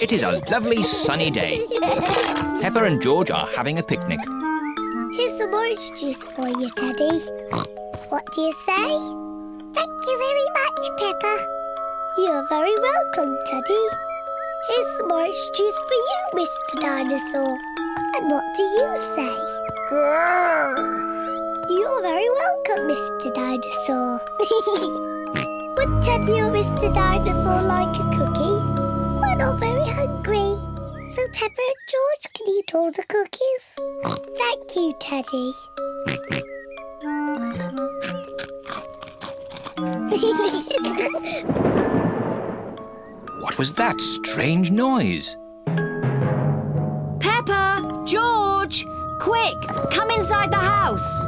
It is a lovely sunny day. Peppa and George are having a picnic. Here's some orange juice for you, Teddy. What do you say? Thank you very much, Peppa. You're very welcome, Teddy. Here's some orange juice for you, Mr. Dinosaur. And what do you say? Grrr. You're very welcome, Mr. Dinosaur. Would Teddy or Mr. Dinosaur like a cookie? We're not very hungry, so Peppa and George can eat all the cookies. Thank you, Teddy. What was that strange noise? Peppa! George! Quick! Come inside the house!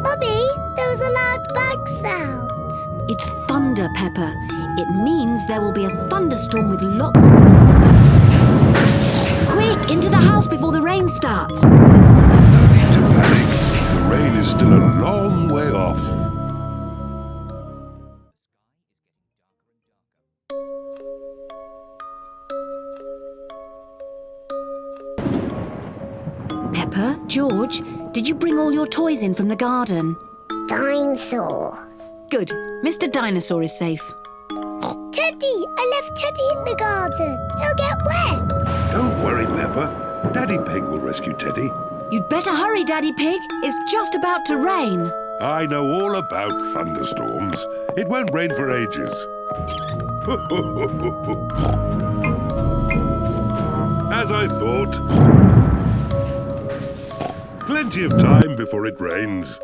Mummy, there was a loud bang sound. It's thunder, Peppa. It means there will be a thunderstorm with lots... Quick! Into the house before the rain starts! No need to panic. The rain is still a long way off. Peppa, George, did you bring all your toys in from the garden? Dinosaur. Good. Mr. Dinosaur is safe. Teddy! I left Teddy in the garden. He'll get wet. Don't worry, Peppa. Daddy Pig will rescue Teddy. You'd better hurry, Daddy Pig. It's just about to rain. I know all about thunderstorms. It won't rain for ages. As I thought. Plenty of time before it rains.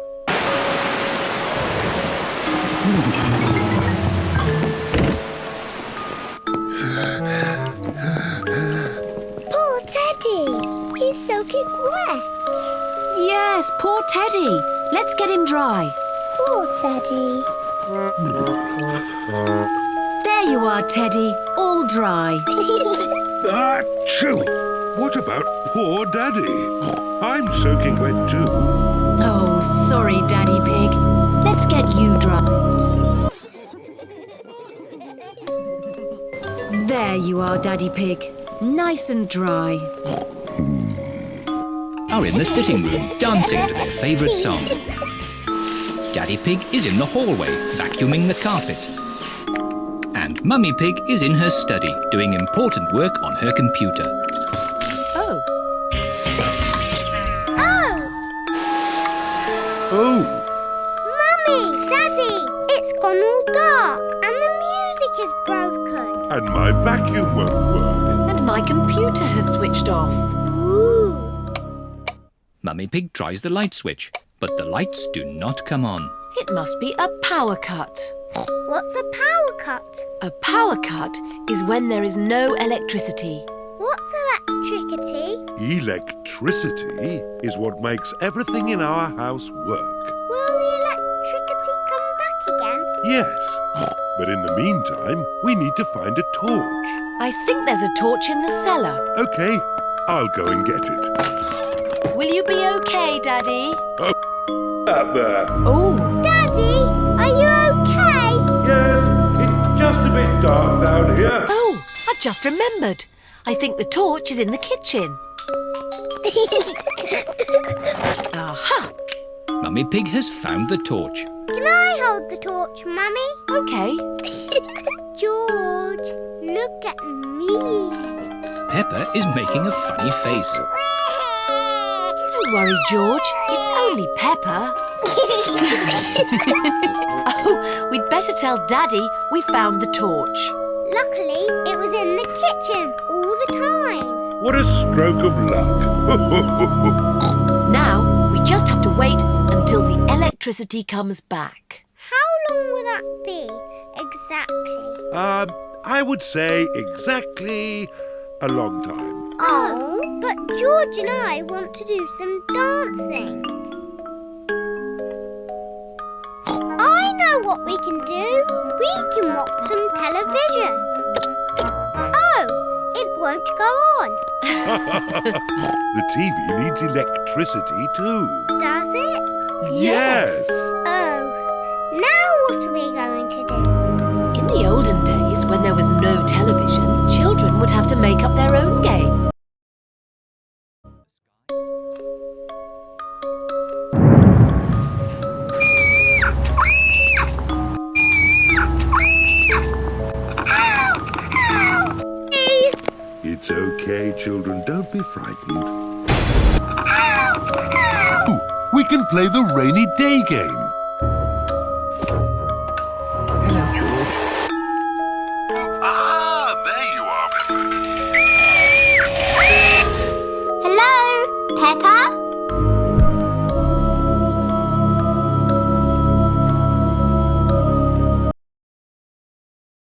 Poor Teddy. He's soaking wet. Yes, poor Teddy. Let's get him dry. Poor Teddy. There you are, Teddy. All dry. Achoo! What about poor Daddy? I'm soaking wet too. Oh, sorry, Daddy Pig. Let's get you dry. There you are, Daddy Pig. Nice and dry. Are in the sitting room dancing to their favourite song. Daddy Pig is in the hallway vacuuming the carpet. And Mummy Pig is in her study doing important work on her computer. Oh. Oh, Mummy! Daddy! It's gone all dark and the music is broken. and my vacuum won't work. And my computer has switched off. Ooh! Mummy Pig tries the light switch, but the lights do not come on. It must be a power cut. What's a power cut? A power cut is when there is no electricity. What's electricity? Electricity is what makes everything in our house work. Will the electricity come back again? Yes, but in the meantime, we need to find a torch. I think there's a torch in the cellar. Okay, I'll go and get it. Will you be okay, Daddy? Out there. Oh, Daddy, are you okay? Yes, it's just a bit dark down here. oh, I've just remembered. I think the torch is in the kitchen. Aha! Mummy Pig has found the torch. Can I hold the torch, Mummy? Okay. George, look at me. Peppa is making a funny face. Don't worry, George. It's only Peppa. Oh, we'd better tell Daddy we found the torch. Luckily, it was in the kitchen all the time. What a stroke of luck. Now, we just have to wait until the electricity comes back. How long will that be, exactly? I would say exactly a long time. Oh, but George and I want to do some dancing. I know what we can do. We can watch some television. Oh, it won't go on. The TV needs electricity too. Does it? Yes. Oh, now what are we going to do? In the olden days, when there was no television, And don't be frightened. Ooh, we can play the rainy day game. Hello, George. Ah, there you are, Peppa. Hello, Peppa?